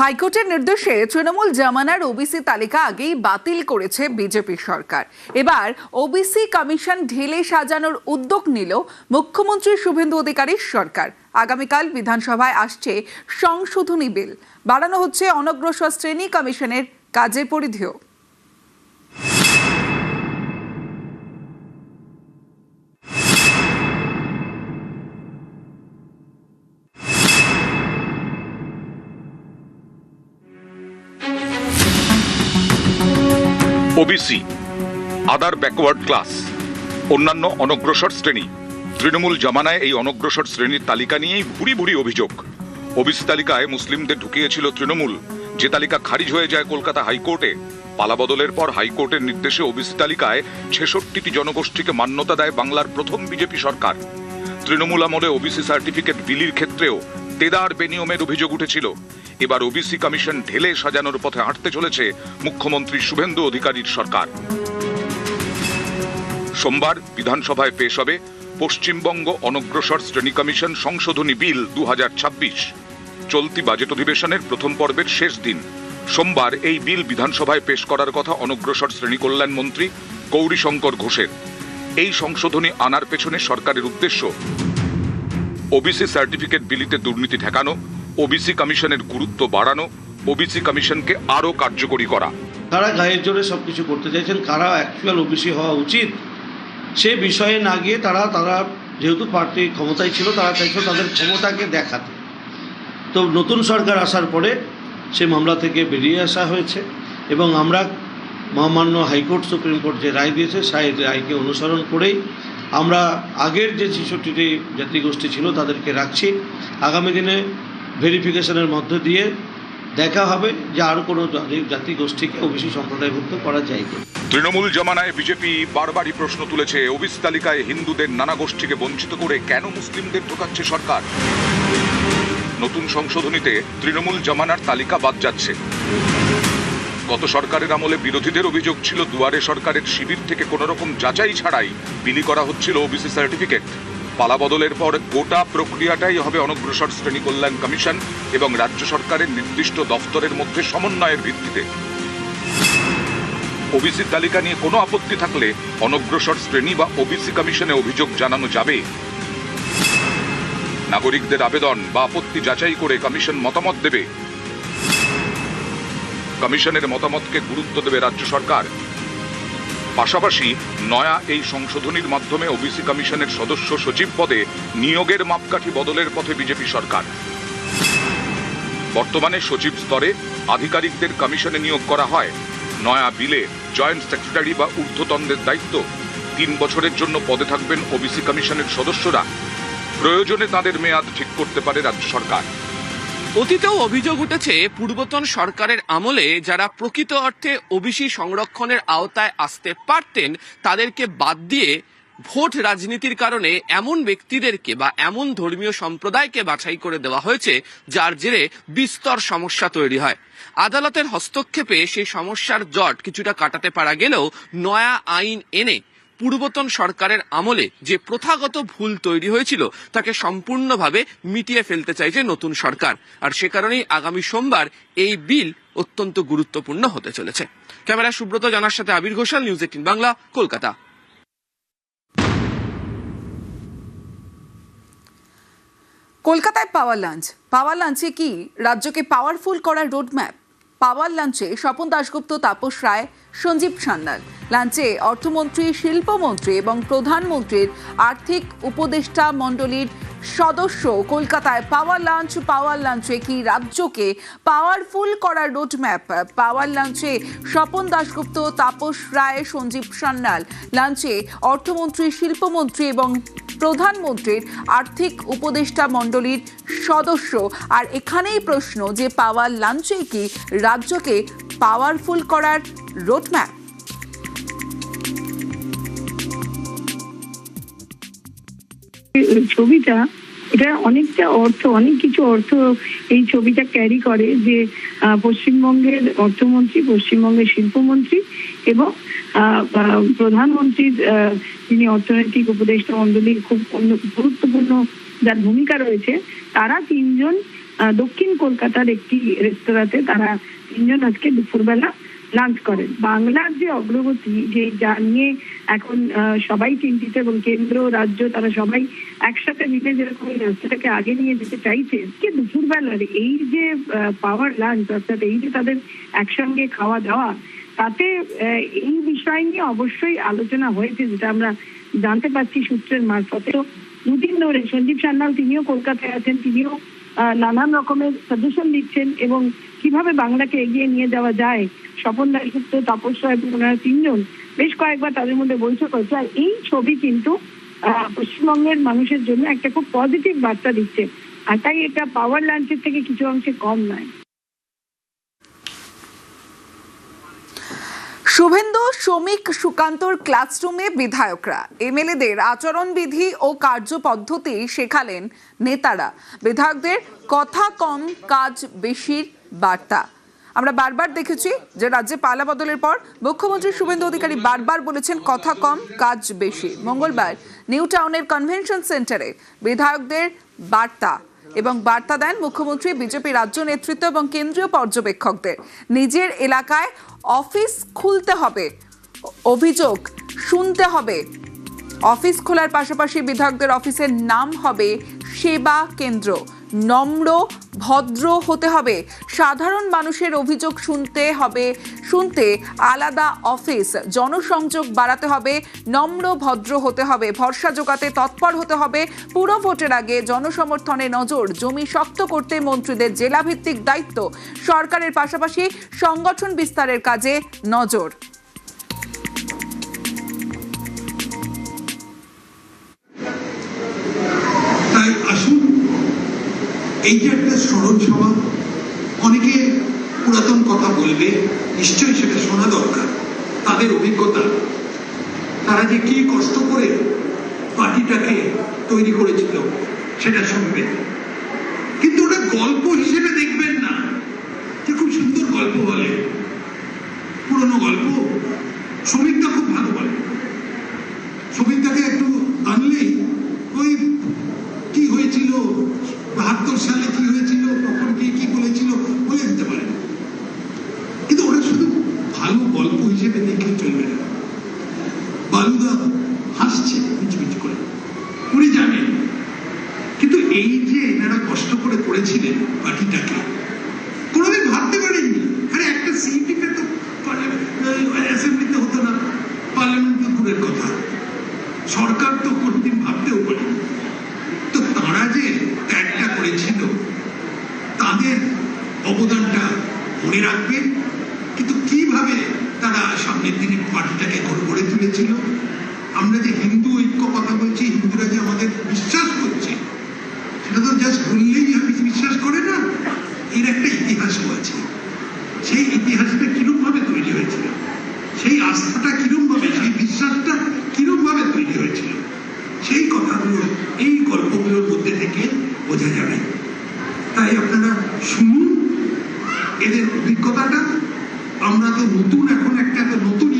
হাইকোর্টের নির্দেশে তৃণমূল জামানার ওবিসি তালিকা আগেই বাতিল করেছে বিজেপি সরকার। এবার ওবিসি কমিশন ঢেলে সাজানোর উদ্যোগ নিল মুখ্যমন্ত্রী শুভেন্দু অধিকারীর সরকার। আগামীকাল বিধানসভায় আসছে সংশোধনী বিল, বাড়ানো হচ্ছে অনগ্রসর শ্রেণী কমিশনের কাজের পরিধিও। ওবিসি, আদার ব্যাকওয়ার্ড ক্লাস, অন্যান্য অনগ্রসর শ্রেণী। তৃণমূল জামানায় এই অনগ্রসর শ্রেণীর তালিকা নিয়েই ভুরি ভুরি অভিযোগ। ওবিসি তালিকায় মুসলিমদের ঢুকিয়েছিল তৃণমূল, যে তালিকা খারিজ হয়ে যায় কলকাতা হাইকোর্টে। পালাবদলের পর হাইকোর্টের নির্দেশে ওবিসি তালিকায় ৬৬টি জনগোষ্ঠীকে মান্যতা দেয় বাংলার প্রথম বিজেপি সরকার। তৃণমূল আমলে ওবিসি সার্টিফিকেট বিলির ক্ষেত্রেও দেদার বেনিয়মের অভিযোগ উঠেছিল। এবার ওবিসি কমিশন ঢেলে সাজানোর পথে হাঁটতে চলেছে মুখ্যমন্ত্রী শুভেন্দু অধিকারীর সরকার। সোমবার বিধানসভায় পেশ হবে পশ্চিমবঙ্গ অনগ্রসর শ্রেণী কমিশন সংশোধনী বিল ২০২৬। চলতি বাজেট অধিবেশনের প্রথম পর্বের শেষ দিন সোমবার এই বিল বিধানসভায় পেশ করার কথা অনগ্রসর শ্রেণী কল্যাণ মন্ত্রী গৌরীশঙ্কর ঘোষের। এই সংশোধনী আনার পেছনে সরকারের উদ্দেশ্য ওবিসি সার্টিফিকেট বিলিতে দুর্নীতি ঠেকানো, ওবিসি কমিশনের গুরুত্ব বাড়ানো, ওবিসি কমিশনকে আরো কার্যকরী করা। তারা গায়ের জোরে সবকিছু করতে চাইছেন, কারা অ্যাকচুয়াল ওবিসি হওয়া উচিত সে বিষয়ে না গিয়ে তারা যেহেতু পার্টি ক্ষমতায় ছিল, তারা চাইছিল তাদের ক্ষমতাকে দেখাতে। তো নতুন সরকার আসার পরে সে মামলা থেকে বেরিয়ে আসা হয়েছে এবং আমরা মহামান্য হাইকোর্ট, সুপ্রিম কোর্ট যে রায় দিয়েছে সেই রায়কে অনুসরণ করেই আমরা আগের যে ৬৬টি জাতিগোষ্ঠী ছিল তাদেরকে রাখছি। আগামী দিনে ভেরিফিকেশনের মধ্য দিয়ে দেখা হবে যে আরও কোনো জাতিগোষ্ঠীকে ওবিসি সম্প্রদায়ভুক্ত করা যায়। তৃণমূল জামানায় বিজেপি বারবারই প্রশ্ন তুলেছে, ওবিসি তালিকায় হিন্দুদের নানা গোষ্ঠীকে বঞ্চিত করে কেন মুসলিমদের ঢোকাচ্ছে সরকার। নতুন সংশোধনীতে তৃণমূল জামানার তালিকা বাদ যাচ্ছে। গত সরকারের আমলে বিরোধীদের অভিযোগ ছিল দুয়ারে সরকারের শিবির থেকে কোন রকম যাচাই ছাড়াই বিলি করা হচ্ছিল ওবিসি সার্টিফিকেট। পালাবদলের পর গোটা প্রক্রিয়াটাই হবে অনগ্রসর শ্রেণী কল্যাণ কমিশন এবং রাজ্য সরকারের নির্দিষ্ট দফতরের মধ্যে সমন্বয়ের ভিত্তিতে। ওবিসি তালিকা নিয়ে কোনো আপত্তি থাকলে অনগ্রসর শ্রেণী বা ওবিসি কমিশনে অভিযোগ জানানো যাবে। নাগরিকদের আবেদন বা আপত্তি যাচাই করে কমিশন মতামত দেবে। কমিশনের মতামতকে গুরুত্ব দেবে রাজ্য সরকার। পাশাপাশি নয়া এই সংশোধনীর মাধ্যমে ওবিসি কমিশনের সদস্য সচিব পদে নিয়োগের মাপকাঠি বদলের পথে বিজেপি সরকার। বর্তমানে সচিব স্তরে আধিকারিকদের কমিশনে নিয়োগ করা হয়। নয়া বিলে জয়েন্ট সেক্রেটারি বা ঊর্ধ্বতনদের দায়িত্ব। ৩ বছরের জন্য পদে থাকবেন ওবিসি কমিশনের সদস্যরা। প্রয়োজনে তাদের মেয়াদ ঠিক করতে পারে রাজ্য সরকার। অতীতেও অভিযোগ উঠেছে, পূর্বতন সরকারের আমলে যারা প্রকৃত অর্থে ওবিসি সংরক্ষণের আওতায় আসতে পারতেন তাদেরকে বাদ দিয়ে ভোট রাজনীতির কারণে এমন ব্যক্তিদেরকে বা এমন ধর্মীয় সম্প্রদায়কে বাছাই করে দেওয়া হয়েছে যার জেরে বিস্তর সমস্যা তৈরি হয়। আদালতের হস্তক্ষেপে সেই সমস্যার জট কিছুটা কাটাতে পারা গেলেও নয়া আইন এনে পূর্বতন সরকারের আমলে যে প্রথাগত ভুল তৈরি হয়েছিল তাকে সম্পূর্ণভাবে মিটিয়ে ফেলতে চাইছে নতুন সরকার। আর সে কারণেই আগামী সোমবার এই বিল অত্যন্ত গুরুত্বপূর্ণ হতে চলেছে। ক্যামেরায় সুব্রত জানার সাথে আবির ঘোষাল, নিউজ 18 বাংলা, কলকাতা। কলকাতায় পাওয়ার লাঞ্চে কি রাজ্যকে পাওয়ারফুল করার রোডম্যাপ? পাওয়ার লাঞ্চে স্বপন দাশগুপ্ত, তাপস রায়, সঞ্জীব সান্যাল। লাঞ্চে অর্থমন্ত্রী, শিল্পমন্ত্রী এবং প্রধানমন্ত্রীর আর্থিক উপদেষ্টা মণ্ডলীর সদস্য। কলকাতায় পাওয়ার লাঞ্চে কি রাজ্যকে পাওয়ারফুল করার রোডম্যাপ? পাওয়ার লাঞ্চে স্বপন দাশগুপ্ত, তাপস রায়, সঞ্জীব সান্যাল। লাঞ্চে অর্থমন্ত্রী, শিল্পমন্ত্রী এবং প্রধানমন্ত্রীর আর্থিক উপদেষ্টা মণ্ডলীর সদস্য। আর এখানেই প্রশ্ন যে পাওয়ার লাঞ্চে কি রাজ্যকে পাওয়ারফুল করার রোডম্যাপ? ছবিটা এটা অনেকটা অনেক কিছু অর্থ এই ছবিটা ক্যারি করে, যে পশ্চিমবঙ্গের অর্থমন্ত্রী, পশ্চিমবঙ্গের শিল্পমন্ত্রী এবং প্রধানমন্ত্রীর যিনি অর্থনৈতিক উপদেষ্টা মণ্ডলীর খুব গুরুত্বপূর্ণ যার ভূমিকা রয়েছে, তারা তিনজন দক্ষিণ কলকাতার একটি রেস্তোরাঁতে তারা তিনজন আজকে দুপুরবেলা লাঞ্চ করেন। বাংলার যে অগ্রগতি, যে যা নিয়ে এখন সবাই চিন্তিত এবং কেন্দ্র রাজ্য তারা সবাই একসাথে মিলে যেরকম এই রাস্তাটাকে আগে নিয়ে যেতে চাইছে, আজকে দুপুরবেলার এই যে পাওয়ার লাঞ্চ, অর্থাৎ এই যে তাদের একসঙ্গে খাওয়া দাওয়া, তাতে এই বিষয় নিয়ে অবশ্যই আলোচনা হয়েছে, যেটা আমরা জানতে পারছি সূত্রের মারফতে। তো দুদিন ধরে সঞ্জীব সান্যাল তিনিও কলকাতায় আছেন, তিনিও নানান রকমের সাজেশন দিচ্ছেন এবং কিভাবে বাংলাকে এগিয়ে নিয়ে যাওয়া যায়। স্বপন দাশগুপ্ত, তাপস রায় এবং ওনারা তিনজন বেশ কয়েকবার তাদের মধ্যে বৈঠক হয়েছে। আর এই ছবি কিন্তু পশ্চিমবঙ্গের মানুষের জন্য একটা খুব পজিটিভ বার্তা দিচ্ছে, আর তাই এটা পাওয়ার লাঞ্চের থেকে কিছু অংশে কম নয়। শুভেন্দু, শ্রমিক, সুকান্তর ক্লাসরুমে বিধায়করা এমএলএদের আচরণবিধি ও কার্যপদ্ধতি শেখালেন নেতারা। বিধায়কদের কথা কম কাজ বেশির বার্তা। আমরা বারবার দেখেছি যে রাজ্যে পালা বদলের পর মুখ্যমন্ত্রী শুভেন্দু অধিকারী বারবার বলেছেন কথা কম কাজ বেশি। মঙ্গলবার নিউ টাউনের কনভেনশন সেন্টারে বিধায়কদের বার্তা এবং বার্তা দেন মুখ্যমন্ত্রী, বিজেপি রাজ্য নেতৃত্ব এবং কেন্দ্রীয় পর্যবেক্ষকদের। নিজের এলাকায় অফিস খুলতে হবে, অভিযোগ শুনতে হবে। অফিস খোলার পাশাপাশি বিধায়কদের অফিসের নাম হবে সেবা কেন্দ্র। নম্র ভদ্র হতে হবে, সাধারণ মানুষের অভিযোগ শুনতে আলাদা অফিস, জনসংযোগ বাড়াতে হবে, নম্র ভদ্র হতে হবে, ভরসা জোগাতে তৎপর হতে হবে। পুরো ভোটের আগে জনসমর্থনে নজর, জমি শক্ত করতে মন্ত্রীদের জেলাভিত্তিক দায়িত্ব, সরকারের পাশাপাশি সংগঠন বিস্তারের কাজে নজর। তাই আসুন, এই যে একটা স্মরণ সভা, অনেকে পুরাতন কথা বলবে, নিশ্চয়ই সেটা শোনা দরকার। তাদের অভিজ্ঞতা, তারা যে কি কষ্ট করে পার্টিটাকে তৈরি করেছিল সেটা শুনবেন, কিন্তু ওটা গল্প হিসেবে দেখবেন না যে খুব সুন্দর গল্প বলে, পুরনো গল্প। শ্রমিকটা খুব ভালো বলে, শ্রমিকটাকে একটু আনলেই ওই কি হয়েছিল 72 সালে কি হয়েছিল, তখন কি বলেছিল বলে দিতে পারে, কিন্তু ওরা শুধু ভালো গল্প হিসেবে দেখে চলবে না। বালুদা হাসছে মিচমিচ করে, উনি জানেন, কিন্তু এই যে এনারা কষ্ট করে করেছিলেন পার্টিটাকে, কোনোদিন ভাবতে পারেননি। আরে একটা সিইটিতে তো অ্যাসেম্বলিতে হতো না, পার্লামেন্ট তো দূরের কথা, সরকার তো কোনোদিন ভাবতেও পারেনি। তো তারা যে ত্যাগটা করেছিল, তাদের অবদানটা মনে রাখবেন, কিন্তু কিভাবে তারা সামনের দিনে পার্টিটাকে গড়ে তুলেছিল। আমরা যে হিন্দু ঐক্য কথা বলছি, হিন্দুরা যে আমাদের বিশ্বাস করছে, সেটা তো জাস্ট বললেই বিশ্বাস করে না, এর একটা ইতিহাসও আছে। সেই ইতিহাসটা কিরকম ভাবে তৈরি হয়েছিল, সেই আস্থাটা কিরকম ভাবে, সেই বিশ্বাসটা কিরকম ভাবে তৈরি হয়েছিল, সেই কথাগুলো এই গল্পগুলোর মধ্যে থেকে বোঝা যাবে। তাই আপনারা শুনুন এদের অভিজ্ঞতাটা। আমরা তো নতুন, এখন একটা নতুন